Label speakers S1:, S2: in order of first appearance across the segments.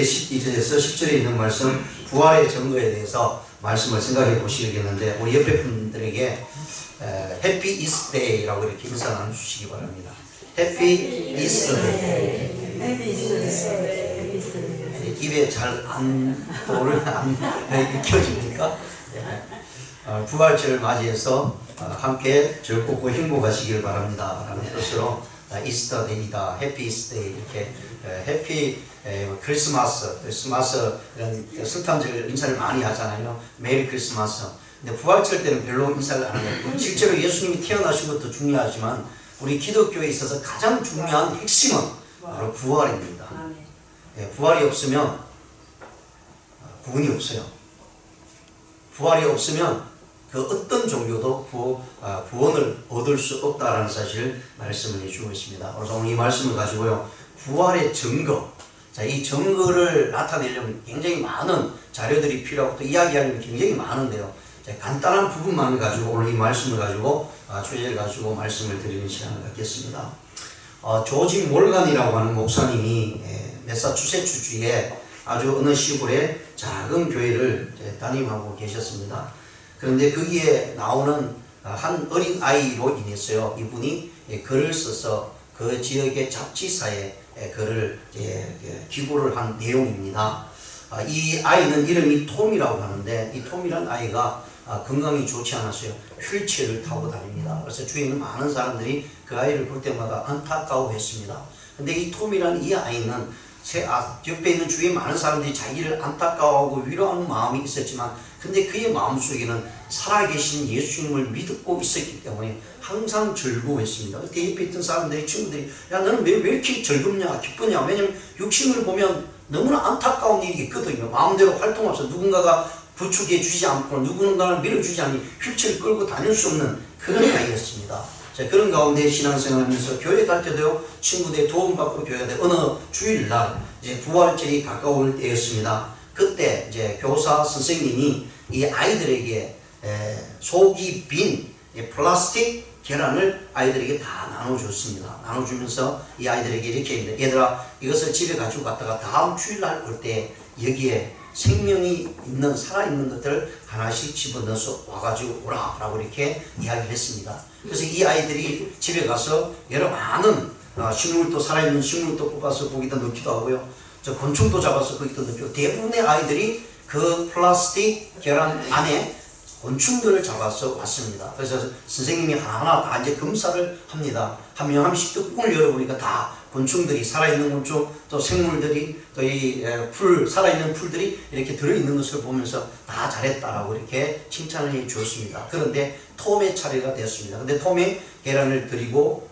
S1: 12절에서 10절에 있는 말씀, 부활의 증거에 대해서 말씀을 생각해 보시겠는데, 우리 옆에 분들에게 해피 이스데이라고 이렇게 인사 나눠주시기 바랍니다. 해피 이스데이. 입에 잘 안 익혀집니까? 부활절을 맞이해서 함께 즐겁고 행복하시길 바랍니다 라는 뜻으로 이스터 데이다, 해피 이스데이, 이렇게 해피 크리스마스 이런 성탄절 인사를 많이 하잖아요. 메리 크리스마스. 근데 부활절 때는 별로 인사를 안 해요. 실제로 예수님이 태어나신 것도 중요하지만 우리 기독교에 있어서 가장 중요한 핵심은 바로 부활입니다. 부활이 없으면 구원이 없어요. 부활이 없으면 그 어떤 종교도 구원을 얻을 수 없다라는 사실을 말씀을 해주고 있습니다. 그래서 오늘 이 말씀을 가지고요, 부활의 증거, 자, 이 증거를 나타내려면 굉장히 많은 자료들이 필요하고 또 이야기하려면 굉장히 많은데요, 자, 간단한 부분만 가지고 오늘 이 말씀을 가지고 주제를 가지고 말씀을 드리는 시간을 갖겠습니다. 조지 몰간이라고 하는 목사님이 매사추세츠주에 아주 어느 시골에 작은 교회를 담임하고 계셨습니다. 그런데 거기에 나오는 한 어린 아이로 인해서요, 이분이 글을 써서 그 지역의 잡지사에 글을 기고를 한 내용입니다. 이 아이는 이름이 톰이라고 하는데, 이 톰이란 아이가 건강이 좋지 않았어요. 휠체어를 타고 다닙니다. 그래서 주위에 있는 많은 사람들이 그 아이를 볼 때마다 안타까워했습니다. 근데 이 톰이라는 이 아이는 옆에 있는 주위에 많은 사람들이 자기를 안타까워하고 위로하는 마음이 있었지만, 근데 그의 마음속에는 살아계신 예수님을 믿고 있었기 때문에 항상 즐거워했습니다. 그때 옆에 있던 사람들이, 친구들이, 야, 너는 왜 이렇게 즐겁냐, 기쁘냐? 왜냐면 육신을 보면 너무나 안타까운 일이 있거든요. 마음대로 활동할 수 없어. 누군가가 부축해 주지 않고 누군가를 밀어주지 않니 휠체어를 끌고 다닐 수 없는 그런 아이였습니다. 자, 그런 가운데 신앙생활하면서 교회 갈 때도요, 친구들의 도움받고 교회 갈 때 어느 주일날 이제 부활절이 가까울 때였습니다. 그때 이제 교사 선생님이 이 아이들에게 속이 빈 플라스틱 계란을 아이들에게 다 나눠줬습니다. 나눠주면서 이 아이들에게 이렇게 했는데, 얘들아, 이것을 집에 가지고 갔다가 다음 주일날 올 때 여기에 생명이 있는, 살아있는 것들을 하나씩 집어넣어서 와가지고 오라 라고 이렇게 이야기를 했습니다. 그래서 이 아이들이 집에 가서 여러 많은 식물도, 살아있는 식물도 뽑아서 거기다 넣기도 하고요, 저 곤충도 잡아서 거기다 넣기도, 대부분의 아이들이 그 플라스틱 계란 안에 곤충들을 잡아서 왔습니다. 그래서 선생님이 하나하나 다 이제 검사를 합니다. 한 명 한 명씩 뚜껑을 열어보니까 다 곤충들이, 살아있는 곤충, 또 생물들이, 또 이 살아있는 풀들이 이렇게 들어있는 것을 보면서 다 잘했다라고 이렇게 칭찬을 해 주었습니다. 그런데 톰의 차례가 되었습니다. 근데 톰의 계란을 드리고,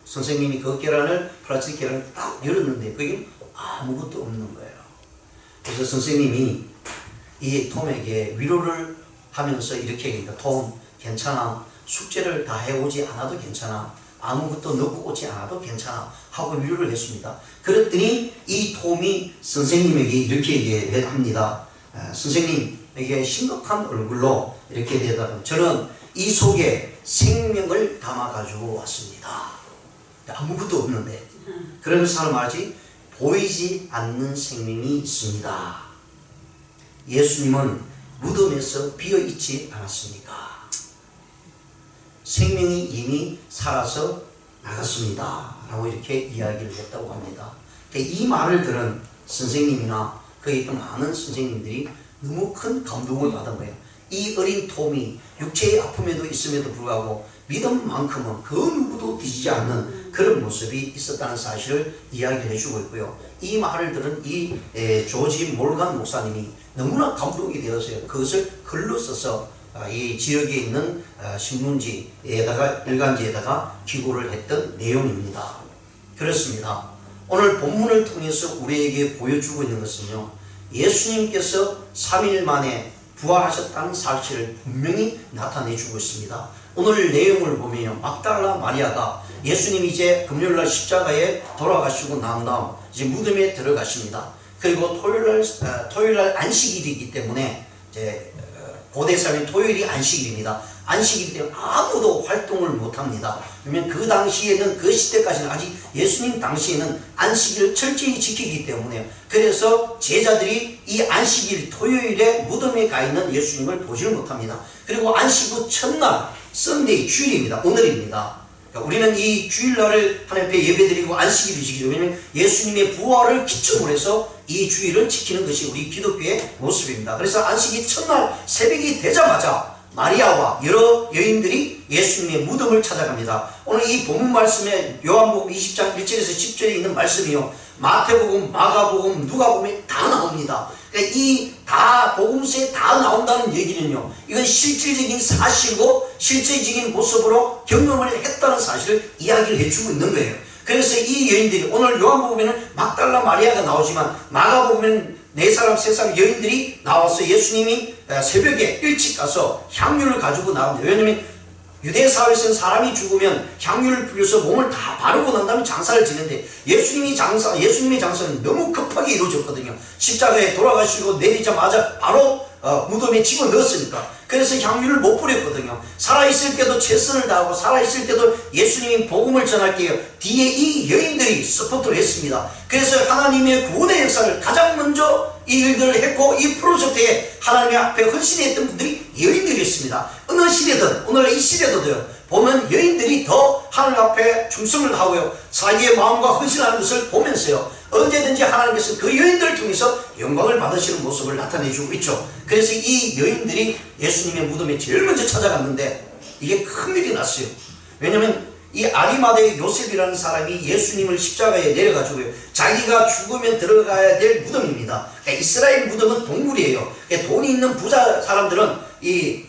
S1: 선생님이 그 계란을, 플라스틱 계란을 딱 열었는데 그게 아무것도 없는 거예요. 그래서 선생님이 이 톰에게 위로를 하면서 이렇게 얘기합니다. 톰, 괜찮아. 숙제를 다 해오지 않아도 괜찮아. 아무것도 넣고 오지 않아도 괜찮아 하고 위로를 했습니다. 그랬더니 이 톰이 선생님에게 이렇게 얘기합니다. 선생님에게 심각한 얼굴로 이렇게 대답합니다. 저는 이 속에 생명을 담아 가지고 왔습니다. 아무것도 없는데. 그러면서 사람 말하지, 보이지 않는 생명이 있습니다. 예수님은 무덤에서 비어있지 않았습니까? 생명이 이미 살아서 나갔습니다 라고 이렇게 이야기를 했다고 합니다. 이 말을 들은 선생님이나 거기에 있던 많은 선생님들이 너무 큰 감동을 받은 거예요. 이 어린 톰이 육체의 아픔에도 있음에도 불구하고 믿음만큼은 그 누구도 뒤지지 않는 그런 모습이 있었다는 사실을 이야기를 해주고 있고요. 이 말을 들은 이 조지 몰간 목사님이 너무나 감동이 되었어요. 그것을 글로 써서 이 지역에 있는 신문지에다가, 일간지에다가 기고를 했던 내용입니다. 그렇습니다. 오늘 본문을 통해서 우리에게 보여주고 있는 것은요, 예수님께서 3일 만에 부활하셨다는 사실을 분명히 나타내주고 있습니다. 오늘 내용을 보면 막달라 마리아가 예수님이 이제 금요일날 십자가에 돌아가시고 난 다음 이제 무덤에 들어가십니다. 그리고 토요일날 안식일이기 때문에 이제 고대 사람의 토요일이 안식일입니다. 안식일 때는 아무도 활동을 못합니다. 왜냐하면 그 당시에는, 그 시대까지는, 아직 예수님 당시에는 안식일을 철저히 지키기 때문에, 그래서 제자들이 이 안식일 토요일에 무덤에 가 있는 예수님을 보지를 못합니다. 그리고 안식 후 첫날 썬데이, 주일입니다. 오늘입니다. 그러니까 우리는 이 주일날을 하나님 앞에 예배드리고 안식일을 지키죠. 왜냐하면 예수님의 부활을 기점으로 해서 이 주일을 지키는 것이 우리 기독교의 모습입니다. 그래서 안식일 첫날 새벽이 되자마자 마리아와 여러 여인들이 예수님의 무덤을 찾아갑니다. 오늘 이 본문 말씀에 요한복음 20장 1절에서 10절에 있는 말씀이요, 마태복음, 마가복음, 누가복음에 다 나옵니다. 그러니까 이 다 복음서에 다 나온다는 얘기는요, 이건 실질적인 사실이고 실제적인 모습으로 경험을 했다는 사실을 이야기를 해주고 있는 거예요. 그래서 이 여인들이, 오늘 요한복음에는 막달라 마리아가 나오지만 마가복음에는 네 사람, 세 사람 여인들이 나와서 예수님이 새벽에 일찍 가서 향유를 가지고 나옵니다. 왜냐하면 유대 사회에서는 사람이 죽으면 향유를 뿌려서 몸을 다 바르고 난 다음에 장사를 지는데, 예수님의 장사는 너무 급하게 이루어졌거든요. 십자가에 돌아가시고 내리자마자 바로 무덤에 집어넣었으니까. 그래서 향유를 못 뿌렸거든요. 살아있을 때도 최선을 다하고 살아있을 때도 예수님이 복음을 전할게요, 뒤에 이 여인들이 서포트를 했습니다. 그래서 하나님의 구원의 역사를 가장 먼저 이 일들을 했고, 이 프로젝트에 하나님 앞에 헌신했던 분들이 여인들이었습니다. 어느 시대든, 오늘 이 시대도요, 보면 여인들이 더 하나님 앞에 충성을 하고요, 자기의 마음과 헌신하는 것을 보면서요, 언제든지 하나님께서 그 여인들을 통해서 영광을 받으시는 모습을 나타내주고 있죠. 그래서 이 여인들이 예수님의 무덤에 제일 먼저 찾아갔는데 이게 큰일이 났어요. 왜냐하면 이 아리마다의 요셉이라는 사람이 예수님을 십자가에 내려가지고요, 자기가 죽으면 들어가야 될 무덤입니다. 그러니까 이스라엘 무덤은 동굴이에요. 그러니까 돈이 있는 부자 사람들은 이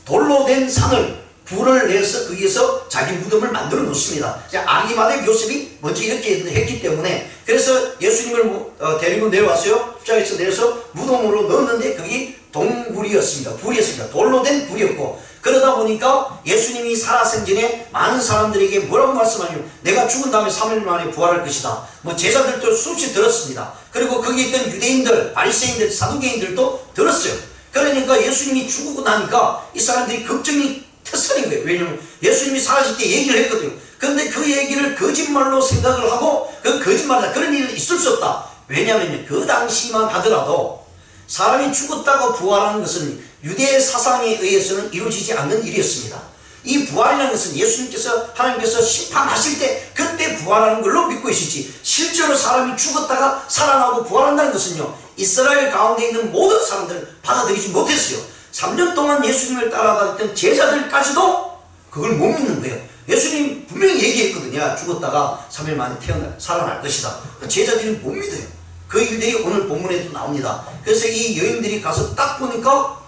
S1: 돌로 된 산을 불을 내서 거기에서 자기 무덤을 만들어 놓습니다. 아리마다의 요셉이 먼저 이렇게 했기 때문에, 그래서 예수님을 데리고 내려왔어요. 십자가에서 내려서 무덤으로 넣었는데 거기 동굴이었습니다. 불이었습니다. 돌로 된 불이었고, 그러다 보니까 예수님이 살아생전에 많은 사람들에게 뭐라고 말씀하냐면, 내가 죽은 다음에 3일 만에 부활할 것이다. 뭐 제자들도 수없이 들었습니다. 그리고 거기 있던 유대인들, 바리새인들, 사두개인들도 들었어요. 그러니까 예수님이 죽고 나니까 이 사람들이 걱정이 터스린 거예요. 왜냐하면 예수님이 살아실 때 얘기를 했거든요. 그런데 그 얘기를 거짓말로 생각을 하고, 그 거짓말이다, 그런 일은 있을 수 없다. 왜냐하면 그 당시만 하더라도 사람이 죽었다고 부활하는 것은 유대 사상에 의해서는 이루어지지 않는 일이었습니다. 이 부활이라는 것은 예수님께서, 하나님께서 심판하실 때 그때 부활하는 걸로 믿고 계시지, 실제로 사람이 죽었다가 살아나고 부활한다는 것은요, 이스라엘 가운데 있는 모든 사람들을 받아들이지 못했어요. 3년 동안 예수님을 따라다녔던 제자들까지도 그걸 못 믿는 거예요. 예수님 분명히 얘기했거든요. 죽었다가 3일 만에 살아날 것이다. 제자들이 못 믿어요. 그 일들이 오늘 본문에도 나옵니다. 그래서 이 여인들이 가서 딱 보니까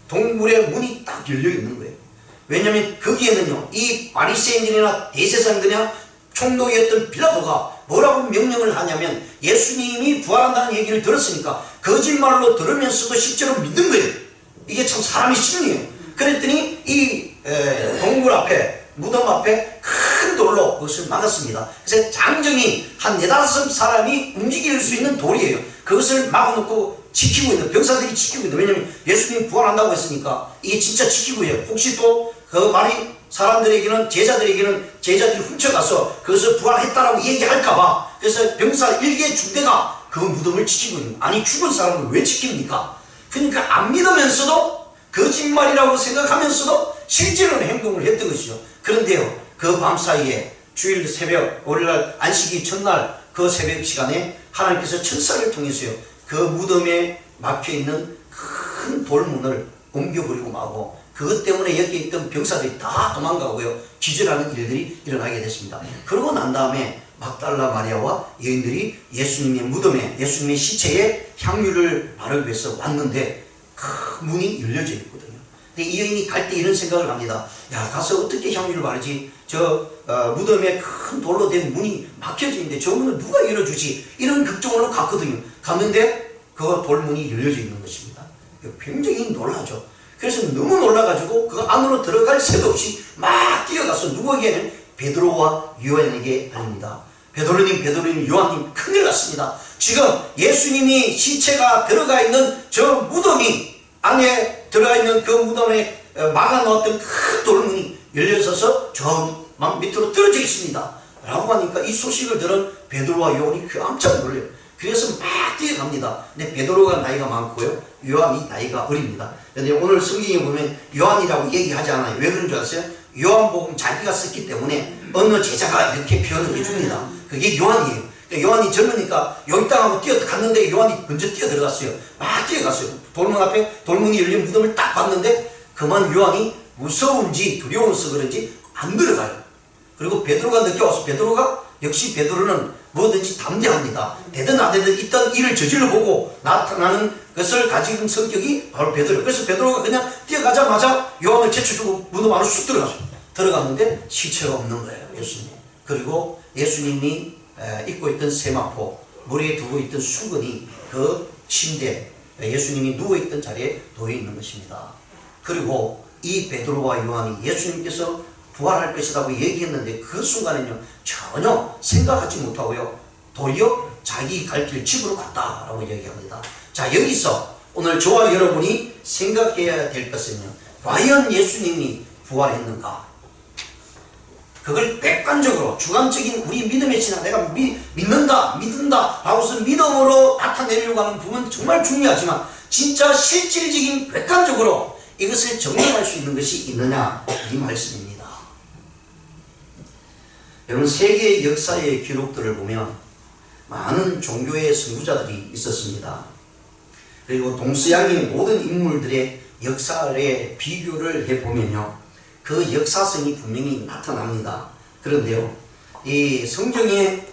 S1: 동굴의 문이 딱 열려 있는 거예요. 왜냐하면 거기에는요, 이 바리새인들이나 대제사장들이나 총독이었던 빌라도가 뭐라고 명령을 하냐면, 예수님이 부활한다는 얘기를 들었으니까 거짓말로 들으면서도 실제로 믿는 거예요. 이게 참 사람의 심리예요. 그랬더니 이 동굴 앞에, 무덤 앞에 큰 돌로 그것을 막았습니다. 그래서 장정이 한 4-5 사람이 움직일 수 있는 돌이에요. 그것을 막아놓고 지키고 있는, 병사들이 지키고 있는, 왜냐하면 예수님이 부활한다고 했으니까 이게 진짜 지키고 있어요. 혹시 또 그 말이 사람들에게는, 제자들이 훔쳐가서 그것을 부활했다라고 얘기할까봐, 그래서 병사 1개 중대가 그 무덤을 지키고 있는 거예요. 아니, 죽은 사람을 왜 지킵니까? 그러니까 안 믿으면서도, 거짓말이라고 생각하면서도 실제로는 행동을 했던 것이죠. 그런데요, 그 밤사이에 주일 새벽, 월요일 안식일 첫날 그 새벽 시간에 하나님께서 천사를 통해서요, 그 무덤에 막혀있는 큰 돌문을 옮겨버리고 마고, 그것 때문에 여기 있던 병사들이 다 도망가고요, 기절하는 일들이 일어나게 됐습니다. 그러고 난 다음에 막달라 마리아와 여인들이 예수님의 무덤에, 예수님의 시체에 향유를 바르기 위해서 왔는데 그 문이 열려져 있거든요. 근데 이 여인이 갈 때 이런 생각을 합니다. 야, 가서 어떻게 향유를 바르지? 무덤에 큰 돌로 된 문이 막혀져 있는데 저 문을 누가 열어주지? 이런 걱정으로 갔거든요. 갔는데 그 돌문이 열려져 있는 것입니다. 굉장히 놀라죠. 그래서 너무 놀라가지고 그 안으로 들어갈 새도 없이 막 뛰어가서 누구에게는? 베드로와 요한에게 아닙니다. 베드로님, 요한님, 큰일 났습니다. 지금 예수님이 시체가 들어가 있는 저 무덤이 안에 들어가 있는 그 무덤에 막아놓았던 큰 돌문이 열려서서 저 밑으로 떨어져 있습니다. 라고 하니까 이 소식을 들은 베드로와 요한이 깜짝 놀래요. 그래서 막 뛰어갑니다. 근데 베드로가 나이가 많고요, 요한이 나이가 어립니다. 근데 오늘 성경에 보면 요한이라고 얘기하지 않아요. 왜 그런 줄 아세요? 요한복음 자기가 썼기 때문에 어느 제자가 이렇게 표현을 해줍니다. 그게 요한이에요. 그러니까 요한이 젊으니까 여기 땅하고 뛰어갔는데 요한이 먼저 뛰어 들어갔어요. 막 뛰어갔어요. 돌문 앞에 돌문이 열린 무덤을 딱 봤는데 그만 요한이 무서운지 두려워서 그런지 안 들어가요. 그리고 베드로가 늦게 와서 역시 베드로는 뭐든지 담대합니다. 되든 안 되든 일단 일을 저질러 보고 나타나는 것을 가진 성격이 바로 베드로. 그래서 베드로가 그냥 뛰어가자마자 요한을 제쳐주고 무덤 안으로 쑥 들어갔어요. 들어갔는데 시체가 없는 거예요, 예수님. 그리고 예수님이 입고 있던 세마포, 머리에 두고 있던 수건이 그 침대, 예수님이 누워있던 자리에 놓여 있는 것입니다. 그리고 이 베드로와 요한이 예수님께서 부활할 것이라고 얘기했는데 그 순간에는요 전혀 생각하지 못하고요 도리어 자기 갈 길 집으로 갔다라고 얘기합니다. 자, 여기서 오늘 저와 여러분이 생각해야 될 것은요, 과연 예수님이 부활했는가? 그걸 객관적으로 주관적인 우리 믿음의 신앙, 내가 믿는다 하고서 믿음으로 나타내려고 하는 부분은 정말 중요하지만 진짜 실질적인 객관적으로 이것을 정리할 수 있는 것이 있느냐, 이 말씀입니다. 여러분, 세계의 역사의 기록들을 보면 많은 종교의 선구자들이 있었습니다. 그리고 동서양의 모든 인물들의 역사에 비교를 해보면요, 그 역사성이 분명히 나타납니다. 그런데요, 이 성경에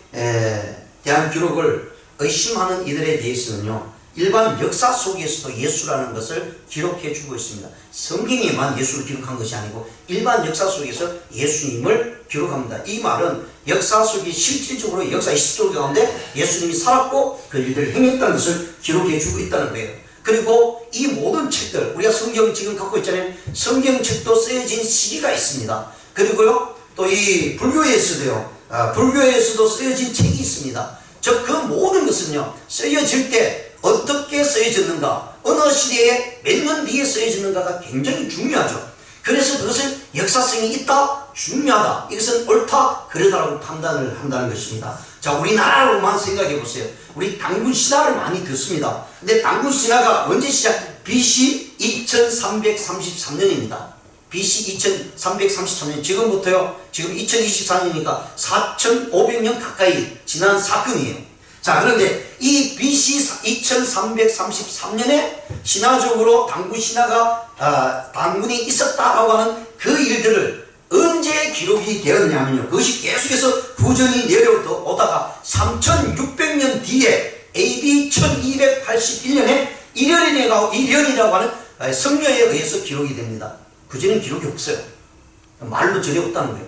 S1: 대한 기록을 의심하는 이들에 대해서는요, 일반 역사 속에서도 예수라는 것을 기록해 주고 있습니다. 성경에만 예수를 기록한 것이 아니고 일반 역사 속에서 예수님을 기록합니다. 이 말은 역사 속에 실질적으로 역사 히스토리 가운데 예수님이 살았고 그 일들을 행했다는 것을 기록해 주고 있다는 거예요. 그리고 이 모든 책들, 우리가 성경 지금 갖고 있잖아요. 성경책도 쓰여진 시기가 있습니다. 그리고요, 또 이 불교에서도요, 불교에서도 쓰여진 책이 있습니다. 즉 그 모든 것은요, 쓰여질 때 어떻게 쓰여졌는가, 어느 시대에 몇 년 뒤에 쓰여졌는가가 굉장히 중요하죠. 그래서 그것은 역사성이 있다, 중요하다, 이것은 옳다, 그러다라고 판단을 한다는 것입니다. 자, 우리나라로만 생각해 보세요. 우리 당군 신화를 많이 듣습니다. 근데 당군 신화가 언제 시작? BC 2333년입니다. BC 2333년, 지금부터요, 지금 2024년이니까 4500년 가까이 지난 사건이에요. 자, 그런데 이 BC 2333년에 신화적으로 당군 신화가 당군이 있었다라고 하는 그 일들을 언제 기록이 되었냐면요, 그것이 계속해서 부전이 내려오다가 3600년 뒤에 AD 1281년에 일련이라고 하는 성녀에 의해서 기록이 됩니다. 그전엔 기록이 없어요. 말로 전해왔다는 거예요.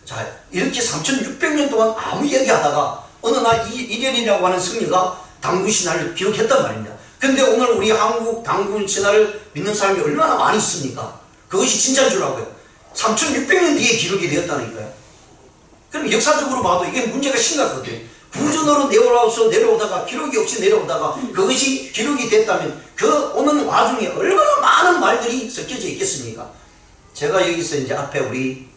S1: 자, 이렇게 3600년 동안 아무 얘기하다가 어느 날 일련이라고 하는 성녀가 당군 신화를 기록했단 말입니다. 근데 오늘 우리 한국 당군 신화를 믿는 사람이 얼마나 많이 있습니까? 그것이 진짜인 줄 알고요. 3600년 뒤에 기록이 되었다니까요. 그럼 역사적으로 봐도 이게 문제가 심각하거든요. 부전으로 내려오다가 기록이 없이 내려오다가 그것이 기록이 됐다면 그 오는 와중에 얼마나 많은 말들이 섞여져 있겠습니까? 제가 여기서 이제 앞에 우리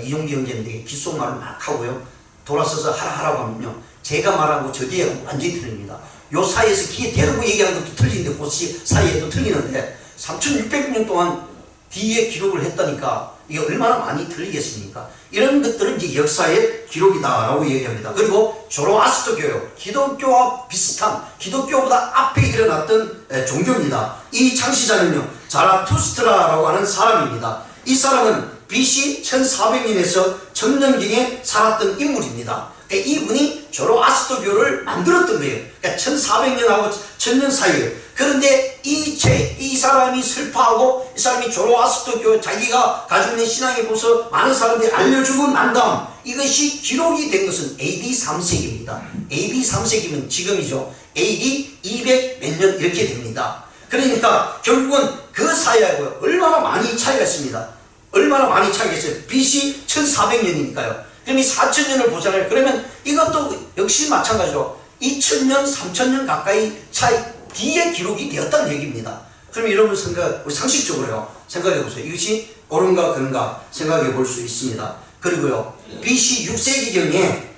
S1: 이용기 형제님에게 귓속말을 막 하고요, 돌아서서 하라고 하면요, 제가 말하고 저 뒤에 완전히 틀립니다. 요 사이에서 귀에 대놓고 얘기하는 것도 틀리는데 그 사이에도 틀리는데 3600년 동안 뒤에 기록을 했다니까 이게 얼마나 많이 틀리겠습니까? 이런 것들은 이제 역사의 기록이다라고 얘기합니다. 그리고 조로아스터 교요, 기독교와 비슷한, 기독교보다 앞에 일어났던 종교입니다. 이 창시자는요, 자라투스트라라고 하는 사람입니다. 이 사람은 BC 1400년에서 천년경에 살았던 인물입니다. 그러니까 이분이 조로아스터교를 만들었던 거예요. 그러니까 1400년하고 1000년 사이에. 그런데 이 사람이 슬퍼하고 이 사람이 조로아스터교 자기가 가지고 있는 신앙에 보서 많은 사람들이 알려주고 난 다음 이것이 기록이 된 것은 AD 3세기입니다. AD 3세기면 지금이죠. AD 200 몇 년 이렇게 됩니다. 그러니까 결국은 그 사이하고 얼마나 많이 차이가 있습니다. 얼마나 많이 차이가 있어요. BC 1400년이니까요. 그럼 이 4000년을 보잖아요. 그러면 이것도 역시 마찬가지로 2000년, 3000년 가까이 차이 뒤에 기록이 되었다는 얘기입니다. 그럼 여러분 우리 상식적으로요. 생각해 보세요. 이것이 옳은가 그런가 생각해 볼 수 있습니다. 그리고요. BC 6세기경에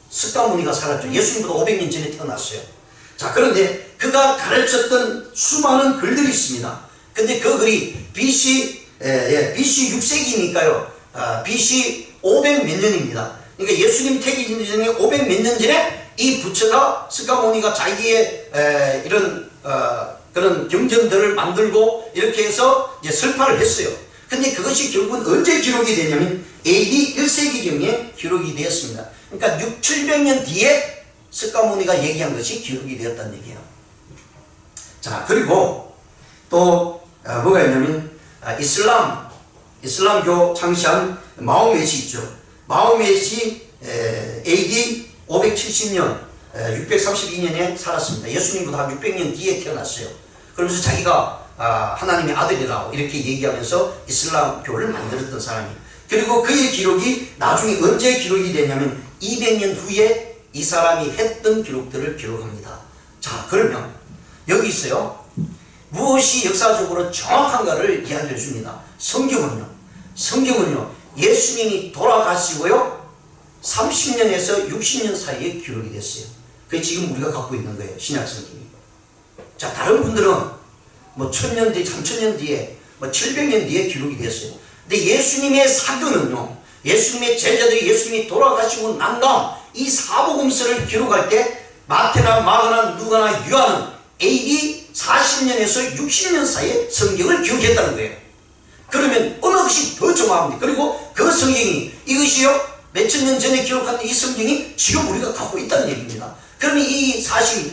S1: 석가모니가 살았죠. 예수님보다 500년 전에 태어났어요. 자, 그런데 그가 가르쳤던 수많은 글들이 있습니다. 근데 그 글이 BC 6세기니까요. BC 500 몇 년입니다. 그러니까 예수님 태기 전에 500 몇 년 전에 이 부처가 석가모니가 자기의 그런 경전들을 만들고 이렇게 해서 이제 설파를 했어요. 근데 그것이 결국은 언제 기록이 되냐면 AD 1세기경에 기록이 되었습니다. 그러니까 600~700년 뒤에 석가모니가 얘기한 것이 기록이 되었다는 얘기예요. 자, 그리고 또 뭐가 있냐면 이슬람교 창시한 마호멧이 있죠. 마호멧이 AD 570년 632년에 살았습니다. 예수님보다 한 600년 뒤에 태어났어요. 그러면서 자기가 하나님의 아들이라고 이렇게 얘기하면서 이슬람교를 만들었던 사람이에요. 그리고 그의 기록이 나중에 언제 기록이 되냐면 200년 후에 이 사람이 했던 기록들을 기록합니다. 자, 그러면 여기 있어요. 무엇이 역사적으로 정확한가를 이야기해 줍니다. 성경은요 예수님이 돌아가시고요 30년에서 60년 사이에 기록이 됐어요. 그게 지금 우리가 갖고 있는 거예요. 신약 성경이. 자, 다른 분들은 뭐 1000년 뒤, 3000년 뒤에, 뭐 700년 뒤에 기록이 됐어요. 근데 예수님의 사도는요, 예수님의 제자들이 예수님이 돌아가시고 난 다음 이 사복음서를 기록할 때 마태나 마가나 누가나 요한은 AD 40년에서 60년 사이에 성경을 기록했다는 거예요. 그러면 어느 것이 더 정확합니까? 그리고 그 성경이 이것이요 몇천 년 전에 기록한 이 성경이 지금 우리가 갖고 있다는 얘기입니다. 그러면 이 사실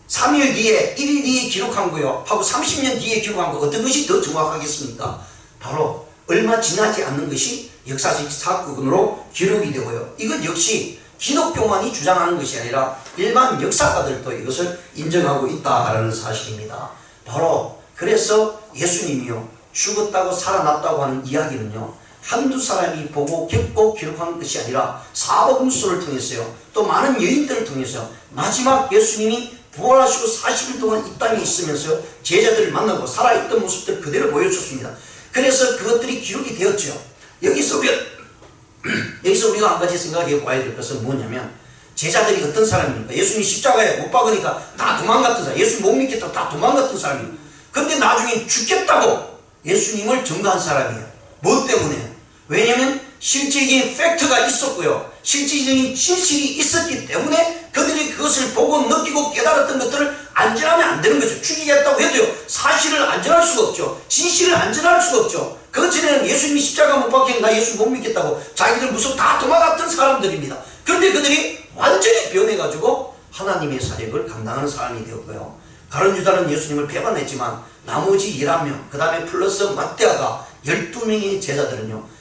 S1: 3일 뒤에 1일 뒤에 기록한 거요 하고 30년 뒤에 기록한 거 어떤 것이 더 정확하겠습니까? 바로 얼마 지나지 않는 것이 역사적 사건으로 기록이 되고요. 이건 역시 기독교만이 주장하는 것이 아니라 일반 역사가들도 이것을 인정하고 있다라는 사실입니다. 바로 그래서 예수님이요 죽었다고 살아났다고 하는 이야기는요 한두 사람이 보고 겪고 기록한 것이 아니라 사복음서를 통해서요 또 많은 여인들을 통해서 마지막 예수님이 부활하시고 40일 동안 이 땅에 있으면서 제자들을 만나고 살아있던 모습들 그대로 보여줬습니다. 그래서 그것들이 기록이 되었죠. 여기서 우리가 한 가지 생각해 봐야 될 것은 뭐냐면 제자들이 어떤 사람입니까? 예수님이 십자가에 못 박으니까 다 도망갔던 사람, 예수님 못 믿겠다고 다 도망갔던 사람이에요. 근데 나중에 죽겠다고 예수님을 증거한 사람이에요. 뭐 때문에? 왜냐하면 실질적인 팩트가 있었고요 실질적인 진실이 있었기 때문에 그들이 그것을 보고 느끼고 깨달았던 것들을 안전하면 안 되는 거죠. 죽이겠다고 해도요 사실을 안전할 수가 없죠. 진실을 안전할 수가 없죠. 그 전에는 예수님이 십자가 못 박히면 나 예수 못 믿겠다고 자기들 무서워 다 도망갔던 사람들입니다. 그런데 그들이 완전히 변해가지고 하나님의 사역을 감당하는 사람이 되었고요. 가룟 유다는 예수님을 배반했지만 나머지 11명 그 다음에 플러스 맏대아가 12명의 제자들은요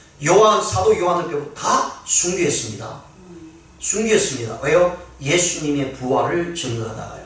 S1: 사도 요한을 빼고 다 순교했습니다. 왜요? 예수님의 부활을 증거하다가요.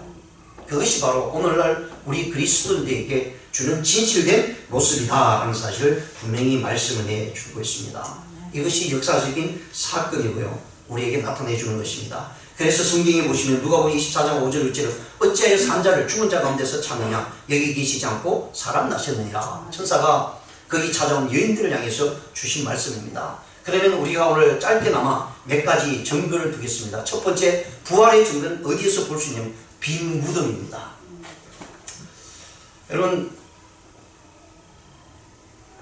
S1: 그것이 바로 오늘날 우리 그리스도인들에게 주는 진실된 모습이다라는 사실을 분명히 말씀을 해주고 있습니다. 이것이 역사적인 사건이고요 우리에게 나타내 주는 것입니다. 그래서 성경에 보시면 누가복음 24장 5절 6절은 어찌하여 산 자를 죽은 자 가운데서 찾느냐 여기 계시지 않고 살아나셨느니라. 천사가 거기 찾아온 여인들을 향해서 주신 말씀입니다. 그러면 우리가 오늘 짧게나마 몇 가지 증거를 두겠습니다. 첫 번째 부활의 증거는 어디에서 볼 수 있냐면 빈 무덤입니다. 여러분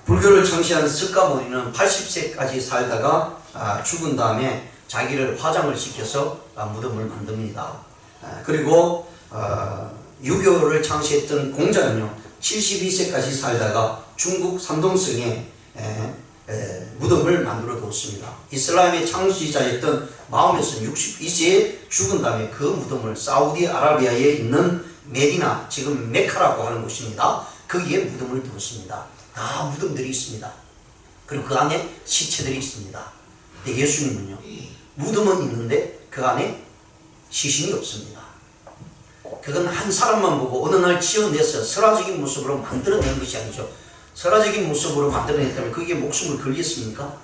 S1: 불교를 창시한 석가모니는 80세까지 살다가 죽은 다음에 자기를 화장을 시켜서 무덤을 만듭니다. 그리고 유교를 창시했던 공자는요 72세까지 살다가 중국 산동성에 무덤을 만들어 두었습니다. 이슬람의 창시자였던 마호멧은 62세에 죽은 다음에 그 무덤을 사우디아라비아에 있는 메디나 지금 메카라고 하는 곳입니다. 거기에 무덤을 두었습니다. 다 무덤들이 있습니다. 그리고 그 안에 시체들이 있습니다. 근데 예수님은요 무덤은 있는데 그 안에 시신이 없습니다. 그건 한 사람만 보고 어느 날 지어내서 설화적인 모습으로 만들어낸 것이 아니죠. 설화적인 모습으로 만들어냈다면 거기에 목숨을 걸겠습니까?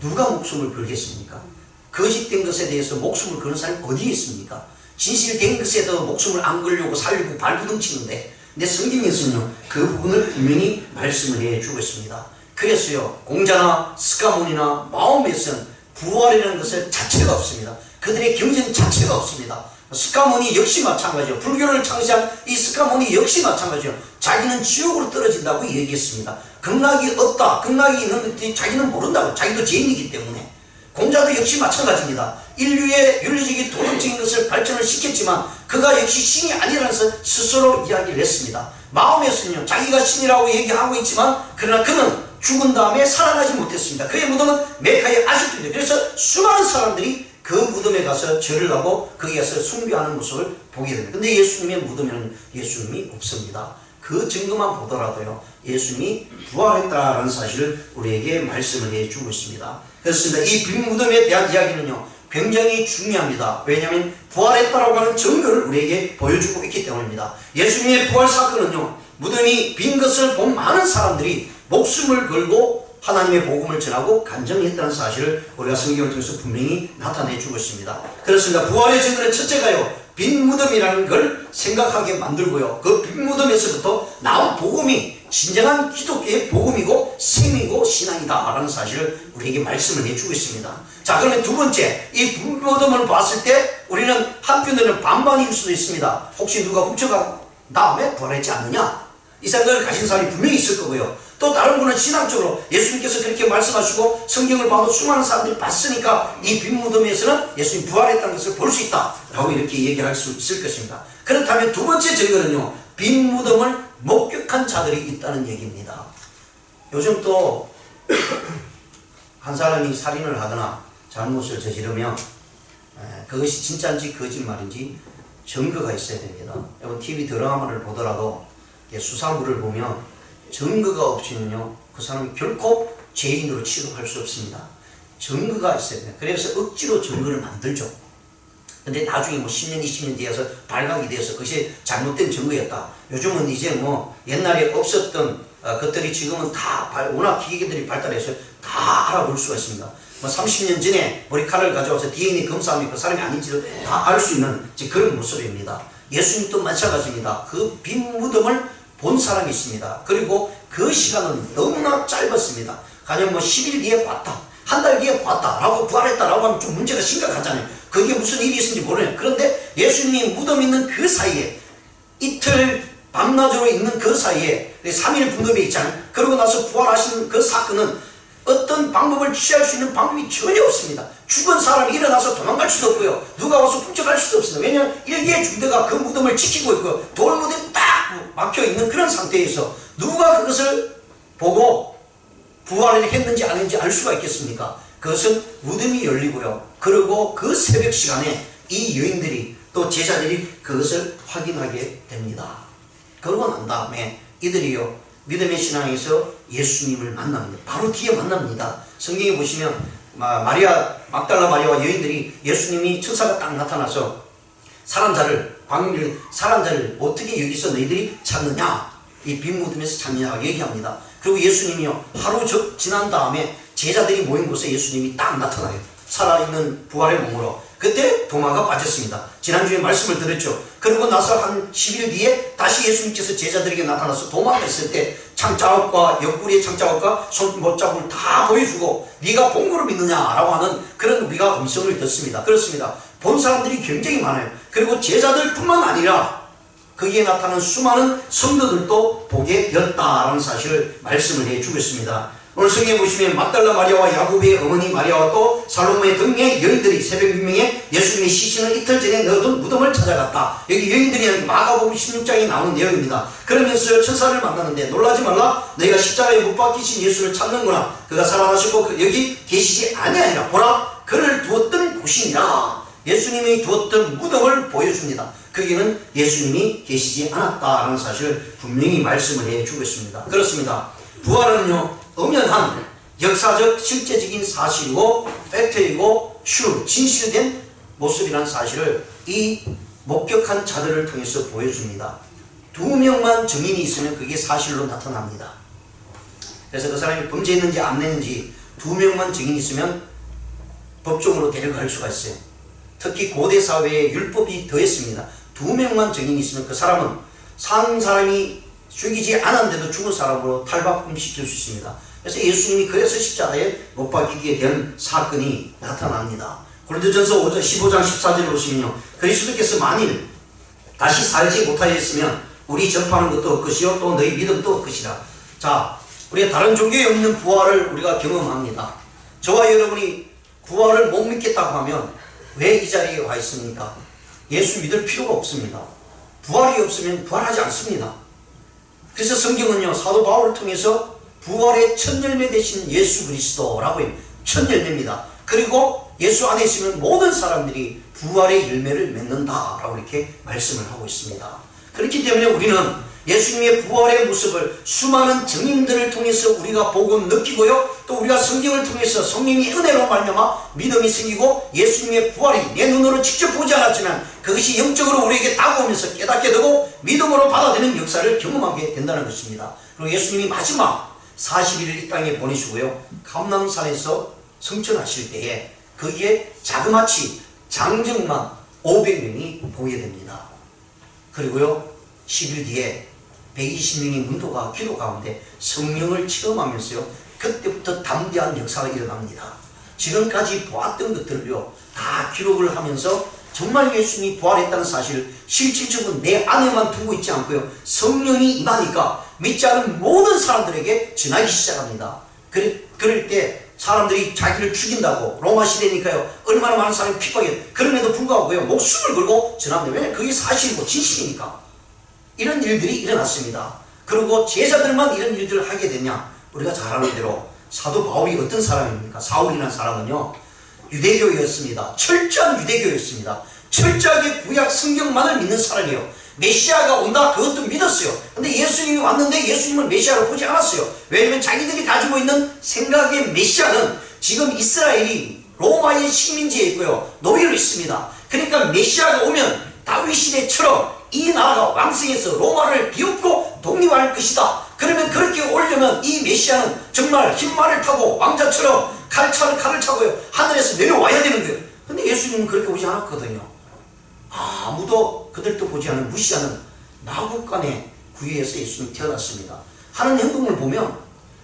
S1: 누가 목숨을 걸겠습니까? 거짓된 것에 대해서 목숨을 거는 사람이 어디에 있습니까? 진실된 것에도 목숨을 안 걸려고 살려고 발부둥치는데 근데 성경에서는요, 그 부분을 분명히 말씀을 해주고 있습니다. 그래서요, 공자나 스가몬이나 마음에서는 부활이라는 것을 자체가 없습니다. 그들의 경전 자체가 없습니다. 스가몬이 역시 마찬가지요. 불교를 창시한 이 스가몬이 역시 마찬가지요. 자기는 지옥으로 떨어진다고 얘기했습니다. 극락이 없다. 극락이 있는데 자기는 모른다고. 자기도 죄인이기 때문에. 공자도 역시 마찬가지입니다. 인류의 윤리적인 도덕적인 것을 발전을 시켰지만 그가 역시 신이 아니라는 것을 스스로 이야기를 했습니다. 마음에서는요, 자기가 신이라고 얘기하고 있지만 그러나 그는 죽은 다음에 살아나지 못했습니다. 그의 무덤은 메카에 아직도 있는데, 그래서 수많은 사람들이 그 무덤에 가서 절을 하고 거기 가서 숭배하는 모습을 보게 됩니다. 근데 예수님의 무덤에는 예수님이 없습니다. 그 증거만 보더라도요, 예수님이 부활했다라는 사실을 우리에게 말씀을 해주고 있습니다. 그렇습니다. 이 빈 무덤에 대한 이야기는요, 굉장히 중요합니다. 왜냐하면 부활했다라고 하는 증거를 우리에게 보여주고 있기 때문입니다. 예수님의 부활 사건은요, 무덤이 빈 것을 본 많은 사람들이 목숨을 걸고 하나님의 복음을 전하고 간증했다는 사실을 우리가 성경을 통해서 분명히 나타내주고 있습니다. 그렇습니다. 부활의 증거는 첫째가요, 빈 무덤이라는 걸 생각하게 만들고요, 그 빈 무덤에서부터 나온 복음이 진정한 기독교의 복음이고 생이고 신앙이다 라는 사실을 우리에게 말씀을 해주고 있습니다. 자, 그러면 두 번째, 이 빈 무덤을 봤을 때 우리는 한편으로는 반반일 수도 있습니다. 혹시 누가 훔쳐간 다음에 부활했지 않느냐, 이 생각을 가진 사람이 분명히 있을 거고요. 또 다른 분은 신앙적으로 예수님께서 그렇게 말씀하시고 성경을 봐도 수많은 사람들이 봤으니까 이 빈 무덤에서는 예수님 부활했다는 것을 볼 수 있다 라고 이렇게 얘기할 수 있을 것입니다. 그렇다면 두 번째 증거는요, 빈 무덤을 목격한 자들이 있다는 얘기입니다. 요즘 또 한 사람이 살인을 하거나 잘못을 저지르면 그것이 진짜인지 거짓말인지 증거가 있어야 됩니다. 여러분 TV 드라마를 보더라도 수사물을 보면 증거가 없이는요, 그 사람이 결코 죄인으로 취급할 수 없습니다. 증거가 있어야 됩니다. 그래서 억지로 증거를 만들죠. 근데 나중에 뭐 10년, 20년 뒤에서 발각이 돼서 그것이 잘못된 증거였다. 요즘은 이제 뭐 옛날에 없었던 것들이 지금은 다 워낙 기계들이 발달해서 다 알아볼 수가 있습니다. 뭐 30년 전에 머리카락을 가져와서 DNA 검사하면 그 사람이 아닌지를 다 알 수 있는 그런 모습입니다. 예수님도 마찬가지입니다. 그 빈 무덤을 본 사람이 있습니다. 그리고 그 시간은 너무나 짧았습니다. 가령 뭐 10일 뒤에 봤다, 한 달 뒤에 봤다 라고 부활했다 라고 하면 좀 문제가 심각하잖아요. 그게 무슨 일이 있었는지 모르네요. 그런데 예수님이 무덤 있는 그 사이에, 이틀 밤낮으로 있는 그 사이에 3일 분급에 있잖아요. 그러고 나서 부활하신 그 사건은 어떤 방법을 취할 수 있는 방법이 전혀 없습니다. 죽은 사람이 일어나서 도망갈 수도 없고요, 누가 와서 훔쳐갈 수도 없습니다. 왜냐하면 일개의 중대가 그 무덤을 지키고 있고 돌무덤이 딱 막혀있는 그런 상태에서 누가 그것을 보고 부활을 했는지 안 했는지 알 수가 있겠습니까? 그것은 무덤이 열리고요, 그리고 그 새벽 시간에 이 여인들이 또 제자들이 그것을 확인하게 됩니다. 그러고 난 다음에 이들이요, 믿음의 신앙에서 예수님을 만납니다. 바로 뒤에 만납니다. 성경에 보시면 막달라 마리아와 여인들이 예수님이 천사가 딱 나타나서 사람자를 어떻게 여기서 너희들이 찾느냐, 이 빈 무덤에서 찾느냐고 얘기합니다. 그리고 예수님이요, 하루 지난 다음에 제자들이 모인 곳에 예수님이 딱 나타나요. 살아있는 부활의 몸으로. 그때 도마가 빠졌습니다. 지난주에 말씀을 드렸죠. 그리고 나서 한 10일 뒤에 다시 예수님께서 제자들에게 나타나서 도마가 있을 때 창자국과 옆구리의 창자국과 손못자국을 다 보여주고 네가 본 거로 믿느냐라고 하는 그런 우리가 음성을 듣습니다. 그렇습니다. 본 사람들이 굉장히 많아요. 그리고 제자들뿐만 아니라 거기에 나타난 수많은 성도들도 보게 되었다라는 사실을 말씀을 해주고 있습니다. 오늘 성경에 보시면 막달라 마리아와 야고보의 어머니 마리아와 또 살로메 등의 여인들이 새벽 6명에 예수님의 시신을 이틀 전에 넣어둔 무덤을 찾아갔다. 여기 여인들이 마가복음 16장에 나오는 내용입니다. 그러면서 천사를 만나는데 놀라지 말라, 너희가 십자가에 못 박히신 예수를 찾는구나. 그가 살아나시고 여기 계시지 아니하니라. 보라, 그를 두었던 곳이니라. 예수님이 두었던 무덤을 보여줍니다. 거기는 예수님이 계시지 않았다라는 사실을 분명히 말씀을 해주고 있습니다. 그렇습니다. 부활은요, 엄연한 역사적 실제적인 사실이고 팩트이고 진실된 모습이라는 사실을 이 목격한 자들을 통해서 보여줍니다. 2명만 증인이 있으면 그게 사실로 나타납니다. 그래서 그 사람이 범죄했는지 안 했는지 2명만 증인이 있으면 법정으로 데려갈 수가 있어요. 특히 고대 사회에 율법이 더했습니다. 2명만 증인이 있으면 그 사람은 산 사람이 죽이지 않았는데도 죽은 사람으로 탈바꿈시킬 수 있습니다. 그래서 예수님이 그래서 십자가에 못 박히게 된 사건이 나타납니다. 고린도전서 15장 14절에 보시면요, 그리스도께서 만일 다시 살지 못하였으면 우리 전파하는 것도 헛것이요 또 너희 믿음도 헛것이라. 자, 우리가 다른 종교에 없는 부활을 우리가 경험합니다. 저와 여러분이 부활을 못 믿겠다고 하면 왜 이 자리에 와 있습니까? 예수 믿을 필요가 없습니다. 부활이 없으면 부활하지 않습니다. 그래서 성경은요, 사도 바울을 통해서 부활의 첫 열매 되신 예수 그리스도라고 해요. 첫 열매입니다. 그리고 예수 안에 있으면 모든 사람들이 부활의 열매를 맺는다라고 이렇게 말씀을 하고 있습니다. 그렇기 때문에 우리는 예수님의 부활의 모습을 수많은 증인들을 통해서 우리가 보고 느끼고요, 또 우리가 성경을 통해서 성령의 은혜로 말미암아 믿음이 생기고 예수님의 부활이 내 눈으로 직접 보지 않았지만 그것이 영적으로 우리에게 다가오면서 깨닫게 되고 믿음으로 받아들이는 역사를 경험하게 된다는 것입니다. 그리고 예수님이 마지막 40일을 이 땅에 보내시고요, 감람산에서 성천하실 때에 거기에 자그마치 장정만 500명이 보게 됩니다. 그리고요 10일 뒤에 120명의 문도가 기도 가운데 성령을 체험하면서요, 그때부터 담대한 역사가 일어납니다. 지금까지 보았던 것들을요 다 기록을 하면서 정말 예수님이 부활했다는 사실을 실질적으로 내 안에만 두고 있지 않고요, 성령이 임하니까 믿지 않은 모든 사람들에게 전하기 시작합니다. 그럴 때 사람들이 자기를 죽인다고, 로마 시대니까요 얼마나 많은 사람이 핍박해, 그럼에도 불구하고요 목숨을 걸고 전합니다. 왜냐하면 그게 사실이고 진실이니까. 이런 일들이 일어났습니다. 그리고 제자들만 이런 일들을 하게 되냐? 우리가 잘 아는 대로 사도 바울이 어떤 사람입니까? 사울이라는 사람은요 유대교였습니다. 철저한 유대교였습니다. 철저하게 구약 성경만을 믿는 사람이에요. 메시아가 온다 그것도 믿었어요. 근데 예수님이 왔는데 예수님을 메시아로 보지 않았어요. 왜냐하면 자기들이 가지고 있는 생각의 메시아는 지금 이스라엘이 로마의 식민지에 있고요 노예로 있습니다. 그러니까 메시아가 오면 다윗 시대처럼 이 나라가 왕성해서 로마를 비웃고 독립할 것이다. 그러면 그렇게 오려면 이 메시아는 정말 흰말을 타고 왕자처럼 칼을 차고요 하늘에서 내려와야 되는 거예요. 근데 예수님은 그렇게 오지 않았거든요. 아무도 그들도 보지 않은 무시하는 마국간의 구유에서 예수님이 태어났습니다. 하는 행동을 보면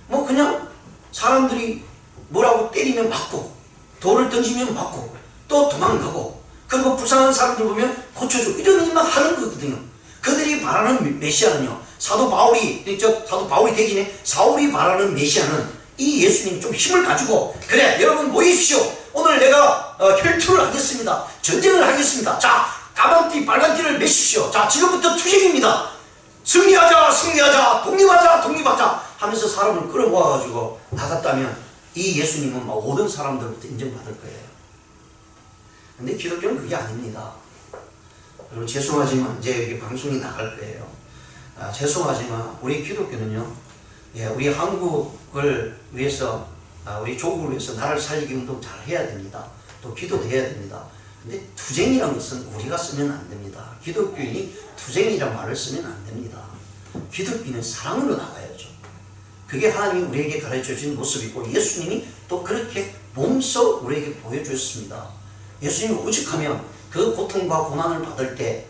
S1: 뭐 그냥 사람들이 뭐라고 때리면 맞고 돌을 던지면 맞고 또 도망가고, 그리고 불쌍한 사람들 보면 고쳐주고 이런 일만 하는 거거든요. 그들이 바라는 메시아는요, 사도 바울이 대신에 사울이 바라는 메시아는 이 예수님이 좀 힘을 가지고, 그래 여러분 모이십시오. 오늘 내가 혈투를 하겠습니다. 전쟁을 하겠습니다. 자, 까만띠 빨간띠를 매십시오. 자, 지금부터 투쟁입니다. 승리하자 독립하자 하면서 사람을 끌어모아가지고 나갔다면 이 예수님은 막 모든 사람들부터 인정받을 거예요. 근데 기독교는 그게 아닙니다. 여러분 죄송하지만 이제 여기 방송이 나갈 거예요. 죄송하지만 우리 기독교는요, 우리 한국을 위해서, 우리 조국을 위해서 나라를 살리기 운동 잘 해야 됩니다. 또 기도도 해야 됩니다. 근데 투쟁이라는 것은 우리가 쓰면 안 됩니다. 기독교인이 투쟁이라는 말을 쓰면 안 됩니다. 기독교는 사랑으로 나가야죠. 그게 하나님이 우리에게 가르쳐 주신 모습이고 예수님이 또 그렇게 몸소 우리에게 보여주셨습니다. 예수님이 오직하면 그 고통과 고난을 받을 때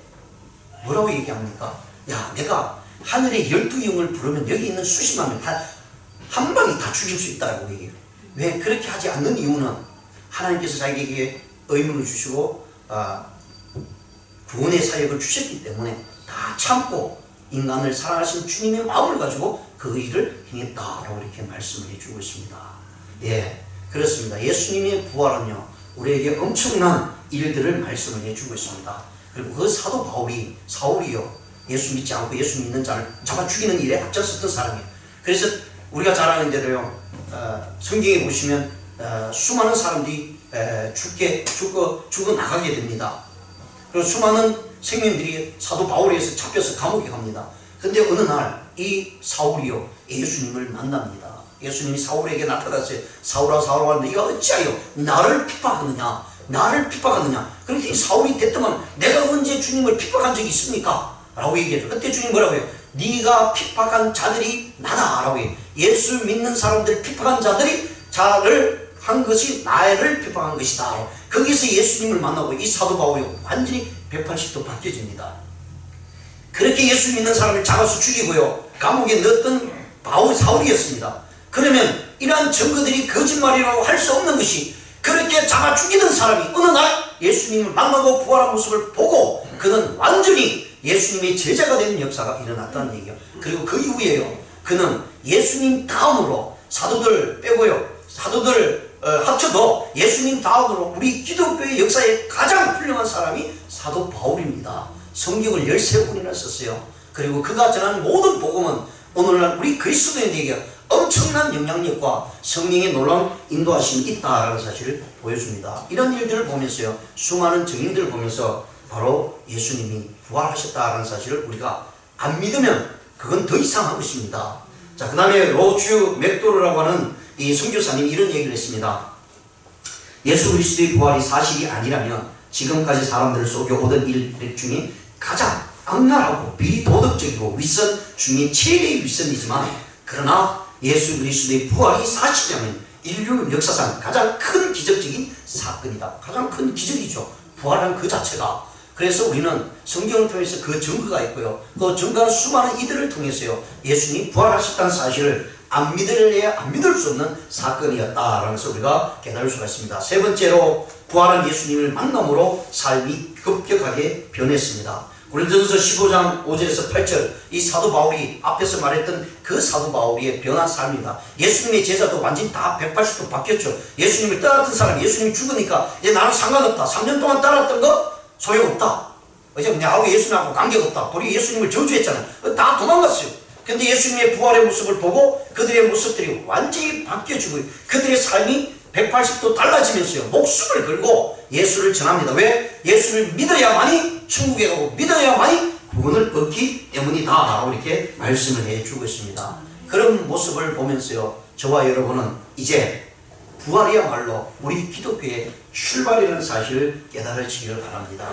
S1: 뭐라고 얘기합니까? 야, 내가 하늘의 12영을 부르면 여기 있는 수십만 명 한 방에 다 죽일 수 있다고 얘기해요. 왜 그렇게 하지 않는 이유는 하나님께서 자기에게 의무를 주시고 구원의 사역을 주셨기 때문에 다 참고 인간을 사랑하신 주님의 마음을 가지고 그 일을 행했다라고 이렇게 말씀을 해주고 있습니다. 예, 그렇습니다. 예수님의 부활은요 우리에게 엄청난 일들을 말씀을 해주고 있습니다. 그리고 그 사도 사울이요 예수 믿지 않고 예수 믿는 자를 잡아 죽이는 일에 앞장섰던 사람이에요. 그래서 우리가 잘 아는 대로요 성경에 보시면 수많은 사람들이 죽어 나가게 됩니다. 그리고 수많은 생명들이 사도 바울에 의해서 잡혀서 감옥에 갑니다. 근데 어느 날 이 사울이요 예수님을 만납니다. 예수님이 사울에게 나타났어요. 사울아 네가 어찌하여 나를 핍박하느냐. 그런데 사울이 대뜸한 내가 언제 주님을 핍박한 적이 있습니까? 라고 얘기해줘. 그때 주님 뭐라고 해요? 네가 핍박한 자들이 나다 라고 해요. 예수 믿는 사람들 핍박한 자를 한 것이 나를 핍박한 것이다. 거기서 예수님을 만나고 이 사도 바울이 완전히 180도 바뀌어집니다. 그렇게 예수 믿는 사람을 잡아서 죽이고요. 감옥에 넣었던 사울이었습니다. 그러면 이러한 증거들이 거짓말이라고 할 수 없는 것이, 그렇게 잡아 죽이던 사람이 어느 날 예수님을 만나고 부활한 모습을 보고 그는 완전히 예수님의 제자가 되는 역사가 일어났다는 얘기예요. 그리고 그 이후에요, 그는 예수님 다음으로, 사도들 빼고요, 사도들 합쳐도 예수님 다음으로 우리 기독교의 역사에 가장 훌륭한 사람이 사도 바울입니다. 성경을 13권이나 썼어요. 그리고 그가 전하는 모든 복음은 오늘날 우리 그리스도인에게 엄청난 영향력과 성령의 놀라운 인도하심이 있다라는 사실을 보여줍니다. 이런 일들을 보면서요, 수많은 증인들을 보면서 바로 예수님이 부활하셨다라는 사실을 우리가 안 믿으면 그건 더 이상한 것입니다. 자, 그 다음에 로주 맥도르라고 하는 이 선교사님이 이런 얘기를 했습니다. 예수 그리스도의 부활이 사실이 아니라면 지금까지 사람들을 속여오던 일 중에 가장 악랄하고 비도덕적이고 윗선 중에 최대의 윗선이지만, 그러나 예수 그리스도의 부활이 사실이라면 인류 역사상 가장 큰 기적적인 사건이다. 가장 큰 기적이죠, 부활한 그 자체가. 그래서 우리는 성경을 통해서 그 증거가 있고요, 그 증거는 수많은 이들을 통해서요, 예수님이 부활하셨다는 사실을 안 믿을래야 안 믿을 수 없는 사건이었다라는 것을 우리가 깨달을 수가 있습니다. 세 번째로, 부활한 예수님을 만남으로 삶이 급격하게 변했습니다. 고린도전서 15장 5절에서 8절, 이 사도 바울이 앞에서 말했던 그 사도 바울의 변한 삶입니다. 예수님의 제자도 완전히 다 180도 바뀌었죠. 예수님을 따랐던 사람이 예수님이 죽으니까 이제 나는 상관없다. 3년 동안 따랐던 거 소용없다. 이제 나하고 예수님하고 관계없다. 우리 예수님을 저주했잖아요. 다 도망갔어요. 근데 예수님의 부활의 모습을 보고 그들의 모습들이 완전히 바뀌어지고 그들의 삶이 180도 달라지면서요, 목숨을 걸고 예수를 전합니다. 왜? 예수를 믿어야만이 천국에 가고 믿어야만이 구원을 얻기 때문이다 라고 이렇게 말씀을 해주고 있습니다. 그런 모습을 보면서요, 저와 여러분은 이제 부활이야말로 우리 기독교의 출발이라는 사실을 깨달으시기를 바랍니다.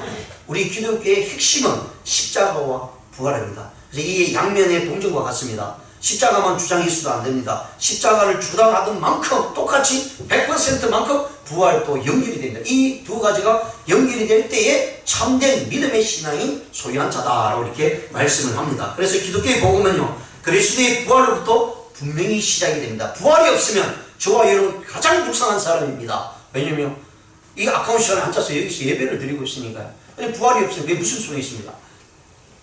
S1: 우리 기독교의 핵심은 십자가와 부활입니다. 그래서 이 양면의 동전과 같습니다. 십자가만 주장해서도 안 됩니다. 십자가를 주장하던 만큼 똑같이 100%만큼 부활도 연결이 됩니다. 이 두 가지가 연결이 될 때에 참된 믿음의 신앙이 소유한 자다라고 이렇게 말씀을 합니다. 그래서 기독교의 복음은요, 그리스도의 부활로부터 분명히 시작이 됩니다. 부활이 없으면 저와 여러분 가장 불쌍한 사람입니다. 왜냐면 이 아까운 시간에 앉아서 여기서 예배를 드리고 있으니까요. 부활이 없으면 그게 무슨 소용이 있습니다.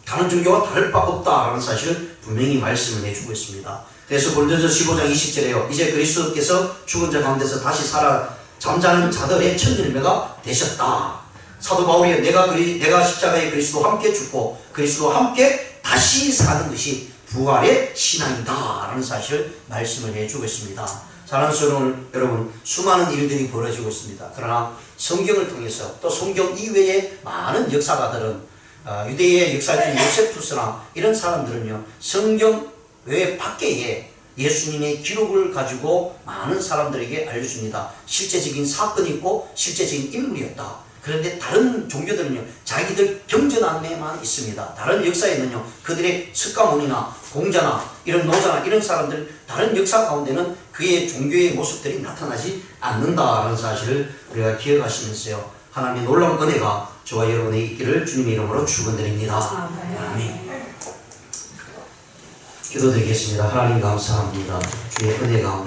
S1: 다른 종교와 다를 바 없다라는 사실을 분명히 말씀을 해주고 있습니다. 그래서 고린도전서 15장 20절에요. 이제 그리스도께서 죽은 자 가운데서 다시 살아 잠자는 자들의 첫 열매가 되셨다. 사도 바울이 내가 십자가에 그리스도와 함께 죽고 그리스도와 함께 다시 사는 것이 부활의 신앙이다 라는 사실을 말씀을 해주고 있습니다. 사랑스러운 여러분, 수많은 일들이 벌어지고 있습니다. 그러나 성경을 통해서 또 성경 이외의 많은 역사가들은 유대의 역사적인 요세푸스나 이런 사람들은요, 성경 외 밖에 예수님의 기록을 가지고 많은 사람들에게 알려줍니다. 실제적인 사건이 있고 실제적인 인물이었다. 그런데 다른 종교들은요, 자기들 경전안내만 있습니다. 다른 역사에는요, 그들의 석가모니나 공자나 이런 노자나 이런 사람들 다른 역사 가운데는 그의 종교의 모습들이 나타나지 않는다라는 사실을 우리가 기억하시면서요, 하나님의 놀라운 은혜가 저와 여러분의 있기를 주님의 이름으로 축원드립니다. 아멘. 기도드리겠습니다. 하나님 감사합니다. 주의 은혜 가운데